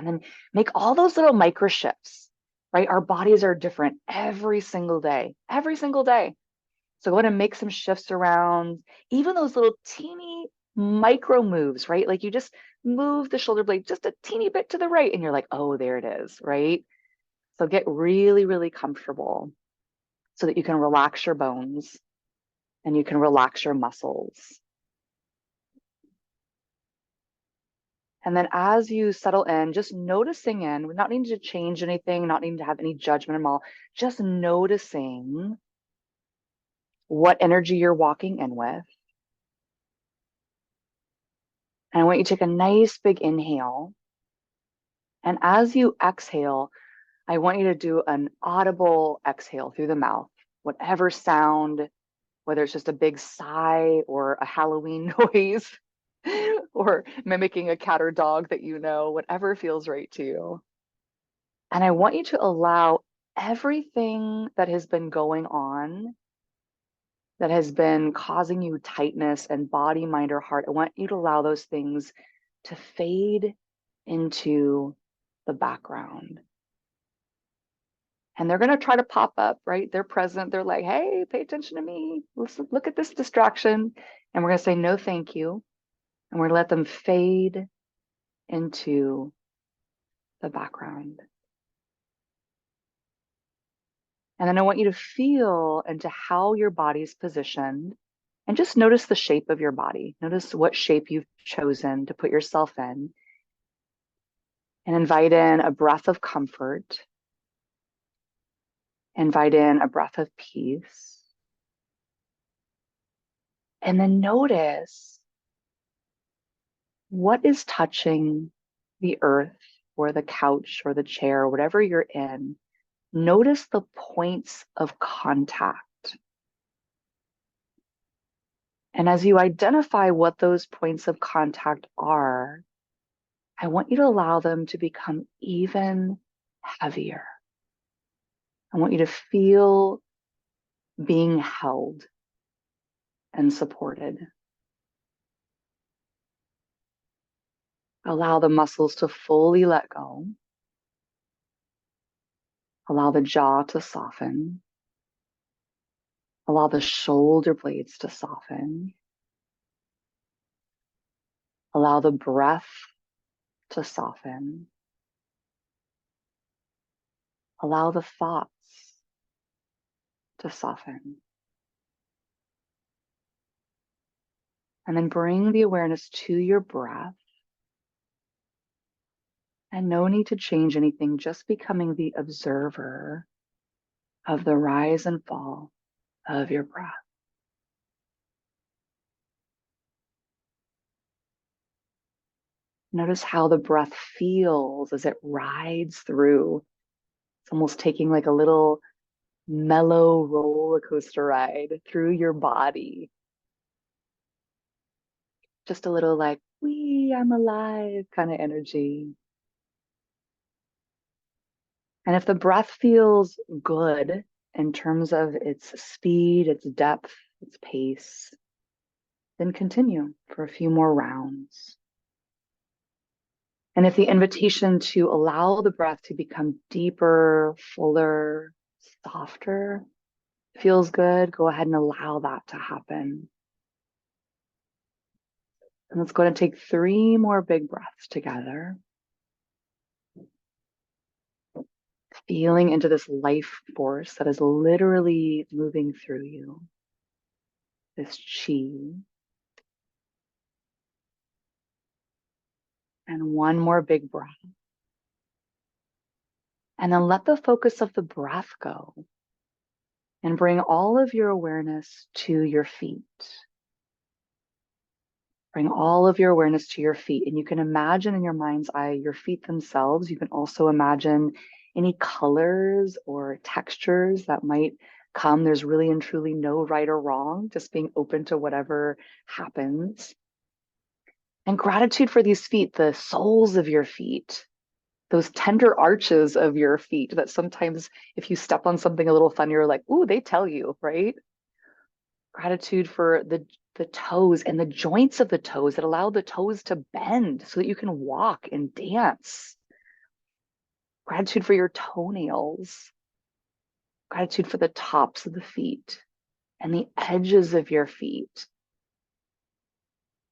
And then make all those little micro shifts, right? Our bodies are different every single day, every single day. So go ahead and make some shifts around, even those little teeny micro moves, right? Like you just move the shoulder blade just a teeny bit to the right and you're like, oh, there it is, right? So get really, really comfortable so that you can relax your bones and you can relax your muscles. And then as you settle in, just noticing in, not needing to change anything, not needing to have any judgment at all, just noticing what energy you're walking in with. And I want you to take a nice big inhale. And as you exhale, I want you to do an audible exhale through the mouth, whatever sound, whether it's just a big sigh or a Halloween noise or mimicking a cat or dog that you know, whatever feels right to you. And I want you to allow everything that has been going on, that has been causing you tightness and body, mind, or heart. I want you to allow those things to fade into the background. And they're going to try to pop up, right? They're present. They're like, hey, pay attention to me. Listen, look at this distraction. And we're going to say, no, thank you. And we're going to let them fade into the background. And then I want you to feel into how your body's positioned and just notice the shape of your body. Notice what shape you've chosen to put yourself in. And invite in a breath of comfort. Invite in a breath of peace. And then notice what is touching the earth or the couch or the chair, or whatever you're in. Notice the points of contact. And as you identify what those points of contact are, I want you to allow them to become even heavier. I want you to feel being held and supported. Allow the muscles to fully let go. Allow the jaw to soften. Allow the shoulder blades to soften. Allow the breath to soften. Allow the thoughts to soften. And then bring the awareness to your breath. And no need to change anything, just becoming the observer of the rise and fall of your breath. Notice how the breath feels as it rides through. It's almost taking like a little mellow roller coaster ride through your body. Just a little like, wee, I'm alive kind of energy. And if the breath feels good in terms of its speed, its depth, its pace, then continue for a few more rounds. And if the invitation to allow the breath to become deeper, fuller, softer feels good, go ahead and allow that to happen. And let's go ahead and take 3 more big breaths together. Feeling into this life force that is literally moving through you. This chi. And 1 more big breath. And then let the focus of the breath go. And bring all of your awareness to your feet. Bring all of your awareness to your feet. And you can imagine in your mind's eye your feet themselves. You can also imagine any colors or textures that might come. There's really and truly no right or wrong, just being open to whatever happens. And gratitude for these feet, the soles of your feet, those tender arches of your feet that sometimes if you step on something a little funny, you're like, ooh, they tell you, right? Gratitude for the toes and the joints of the toes that allow the toes to bend so that you can walk and dance. Gratitude for your toenails. Gratitude for the tops of the feet and the edges of your feet.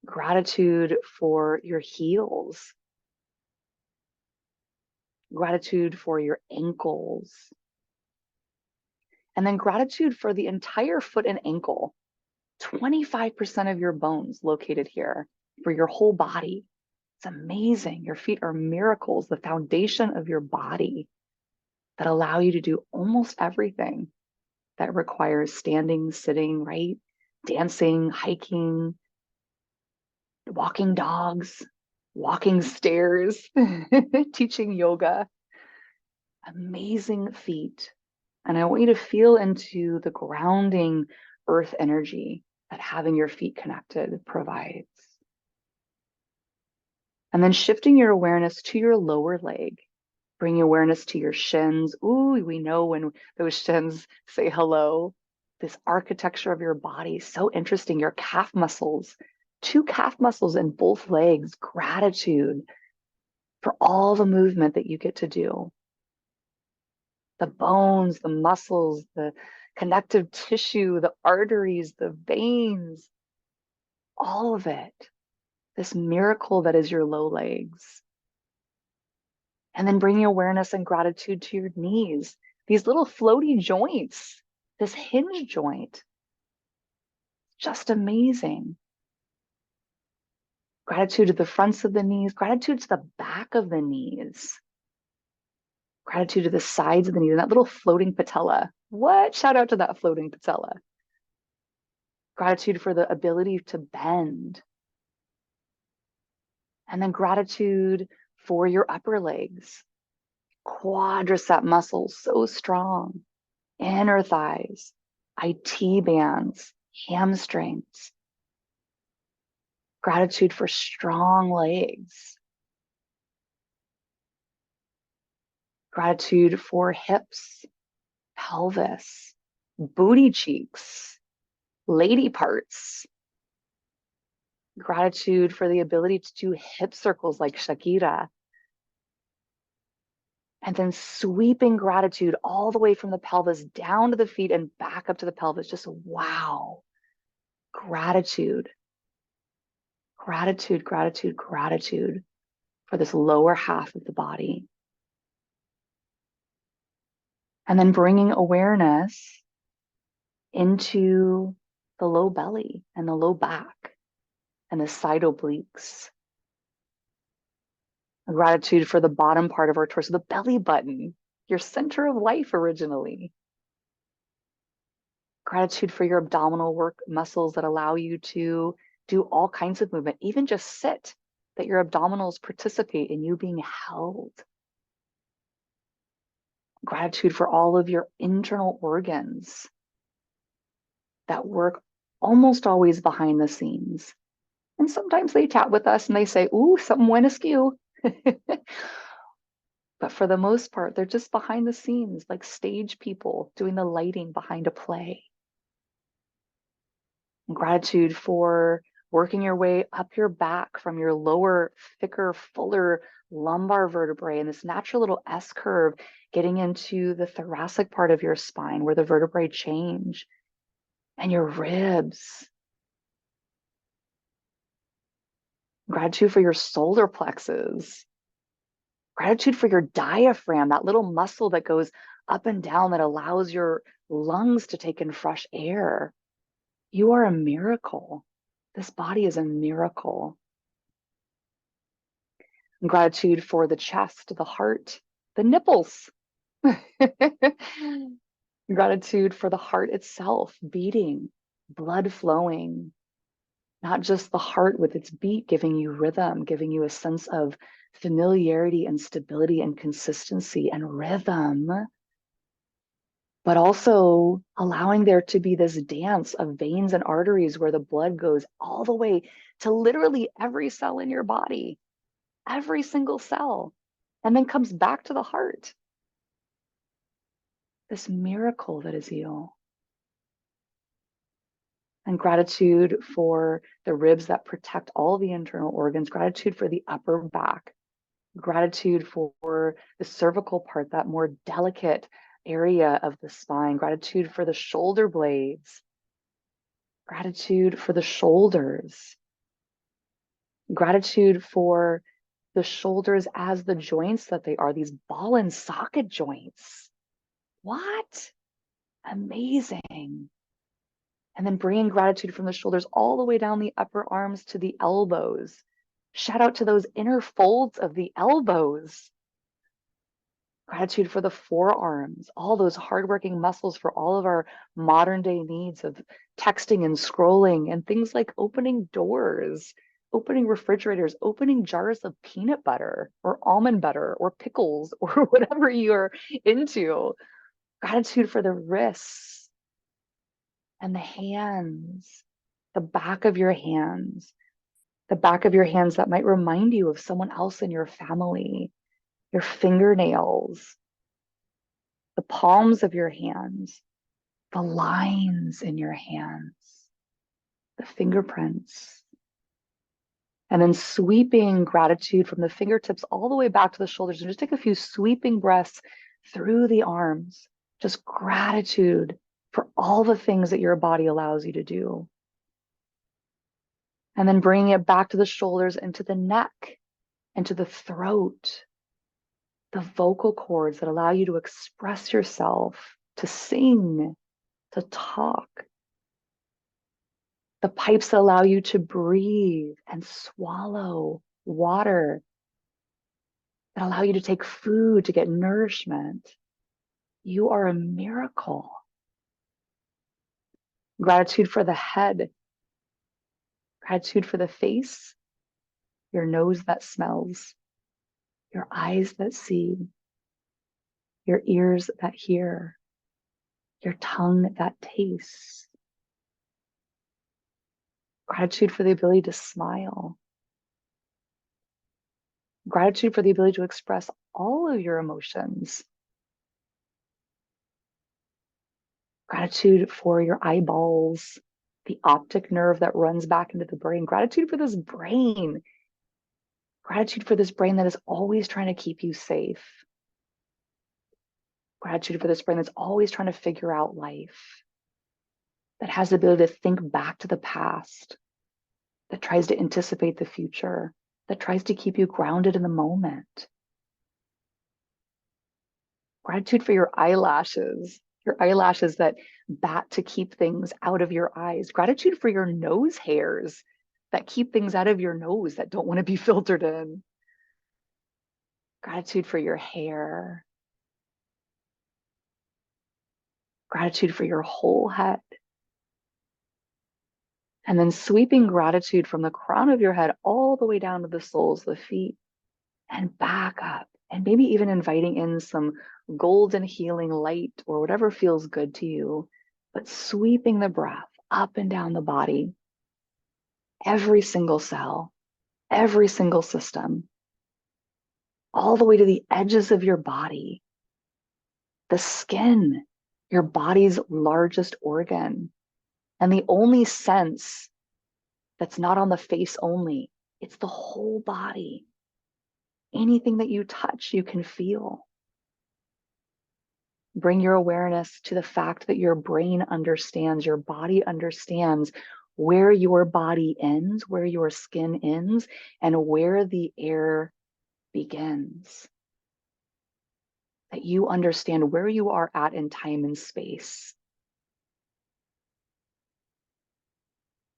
Gratitude for your heels. Gratitude for your ankles. And then gratitude for the entire foot and ankle. 25% of your bones located here for your whole body. It's amazing. Your feet are miracles, the foundation of your body that allow you to do almost everything that requires standing, sitting, right? Dancing, hiking, walking dogs, walking stairs, teaching yoga. Amazing feet. And I want you to feel into the grounding earth energy that having your feet connected provides. And then shifting your awareness to your lower leg, bringing awareness to your shins. Ooh, we know when those shins say hello. This architecture of your body, so interesting. Your calf muscles, 2 calf muscles in both legs. Gratitude for all the movement that you get to do. The bones, the muscles, the connective tissue, the arteries, the veins, all of it. This miracle that is your low legs. And then bringing awareness and gratitude to your knees, these little floaty joints, this hinge joint. Just amazing. Gratitude to the fronts of the knees, gratitude to the back of the knees, gratitude to the sides of the knees, and that little floating patella. What? Shout out to that floating patella. Gratitude for the ability to bend. And then gratitude for your upper legs, quadricep muscles, so strong, inner thighs, IT bands, hamstrings. Gratitude for strong legs. Gratitude for hips, pelvis, booty cheeks, lady parts. Gratitude for the ability to do hip circles like Shakira. And then sweeping gratitude all the way from the pelvis down to the feet and back up to the pelvis. Just wow. Gratitude, gratitude, gratitude, gratitude for this lower half of the body. And then bringing awareness into the low belly and the low back and the side obliques. Gratitude for the bottom part of our torso, the belly button, your center of life originally. Gratitude for your abdominal work muscles that allow you to do all kinds of movement, even just sit, that your abdominals participate in you being held. Gratitude for all of your internal organs that work almost always behind the scenes. And sometimes they chat with us and they say, ooh, something went askew. But for the most part, they're just behind the scenes, like stage people doing the lighting behind a play. And gratitude for working your way up your back from your lower, thicker, fuller lumbar vertebrae and this natural little S curve getting into the thoracic part of your spine where the vertebrae change and your ribs. Gratitude for your solar plexus. Gratitude for your diaphragm, that little muscle that goes up and down that allows your lungs to take in fresh air. You are a miracle. This body is a miracle. And gratitude for the chest, the heart, the nipples. Gratitude for the heart itself, beating, blood flowing, not just the heart with its beat, giving you rhythm, giving you a sense of familiarity and stability and consistency and rhythm, but also allowing there to be this dance of veins and arteries where the blood goes all the way to literally every cell in your body, every single cell, and then comes back to the heart. This miracle that is you. And gratitude for the ribs that protect all the internal organs, gratitude for the upper back, Gratitude for the cervical part, that more delicate area of the spine. Gratitude for the shoulder blades. Gratitude for the shoulders. Gratitude for the shoulders as the joints that they are, these ball and socket joints. What? Amazing. And then bringing gratitude from the shoulders all the way down the upper arms to the elbows. Shout out to those inner folds of the elbows. Gratitude for the forearms, all those hardworking muscles for all of our modern day needs of texting and scrolling and things like opening doors, opening refrigerators, opening jars of peanut butter or almond butter or pickles or whatever you're into. Gratitude for the wrists and the hands, the back of your hands, the back of your hands that might remind you of someone else in your family, your fingernails, the palms of your hands, the lines in your hands, the fingerprints, and then sweeping gratitude from the fingertips all the way back to the shoulders. And just take a few sweeping breaths through the arms, just gratitude for all the things that your body allows you to do. And then bringing it back to the shoulders, into the neck, into the throat, the vocal cords that allow you to express yourself, to sing, to talk, the pipes that allow you to breathe and swallow water, that allow you to take food to get nourishment. You are a miracle. Gratitude for the head, gratitude for the face, your nose that smells, your eyes that see, your ears that hear, your tongue that tastes. Gratitude for the ability to smile. Gratitude for the ability to express all of your emotions. Gratitude for your eyeballs, the optic nerve that runs back into the brain. Gratitude for this brain. Gratitude for this brain that is always trying to keep you safe. Gratitude for this brain that's always trying to figure out life, that has the ability to think back to the past, that tries to anticipate the future, that tries to keep you grounded in the moment. Gratitude for your eyelashes that bat to keep things out of your eyes. Gratitude for your nose hairs that keep things out of your nose that don't want to be filtered in. Gratitude for your hair. Gratitude for your whole head. And then sweeping gratitude from the crown of your head all the way down to the soles of the feet and back up. And maybe even inviting in some golden healing light or whatever feels good to you, but sweeping the breath up and down the body, every single cell, every single system, all the way to the edges of your body, the skin, your body's largest organ, and the only sense that's not on the face only, it's the whole body. Anything that you touch, you can feel. Bring your awareness to the fact that your brain understands, your body understands where your body ends, where your skin ends, and where the air begins. That you understand where you are at in time and space.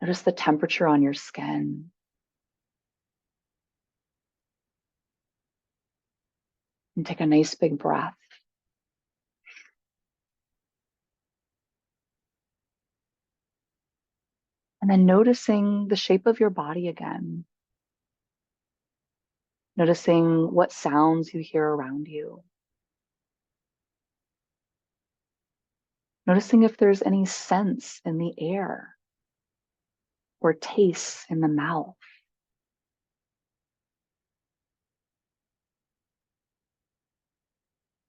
Notice the temperature on your skin. And take a nice big breath. And then noticing the shape of your body again. Noticing what sounds you hear around you. Noticing if there's any sense in the air or tastes in the mouth.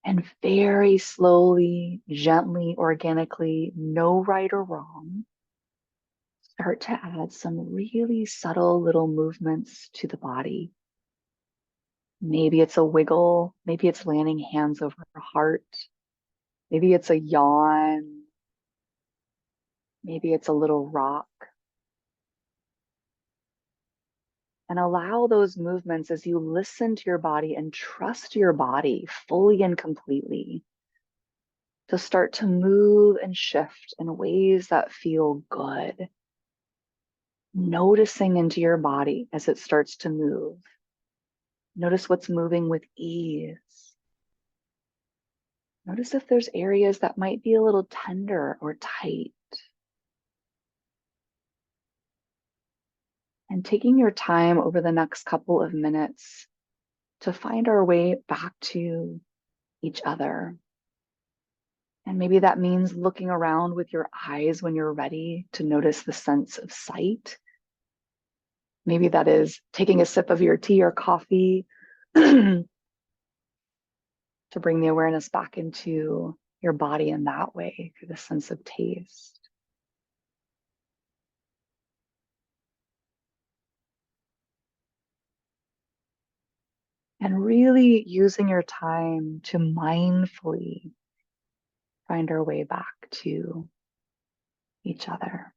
And very slowly, gently, organically, no right or wrong, start to add some really subtle little movements to the body. Maybe it's a wiggle. Maybe it's landing hands over heart. Maybe it's a yawn. Maybe it's a little rock. And allow those movements as you listen to your body and trust your body fully and completely to start to move and shift in ways that feel good. Noticing into your body as it starts to move. Notice what's moving with ease. Notice if there's areas that might be a little tender or tight. And taking your time over the next couple of minutes to find our way back to each other. And maybe that means looking around with your eyes when you're ready to notice the sense of sight. Maybe that is taking a sip of your tea or coffee to bring the awareness back into your body in that way through the sense of taste. And really using your time to mindfully find our way back to each other.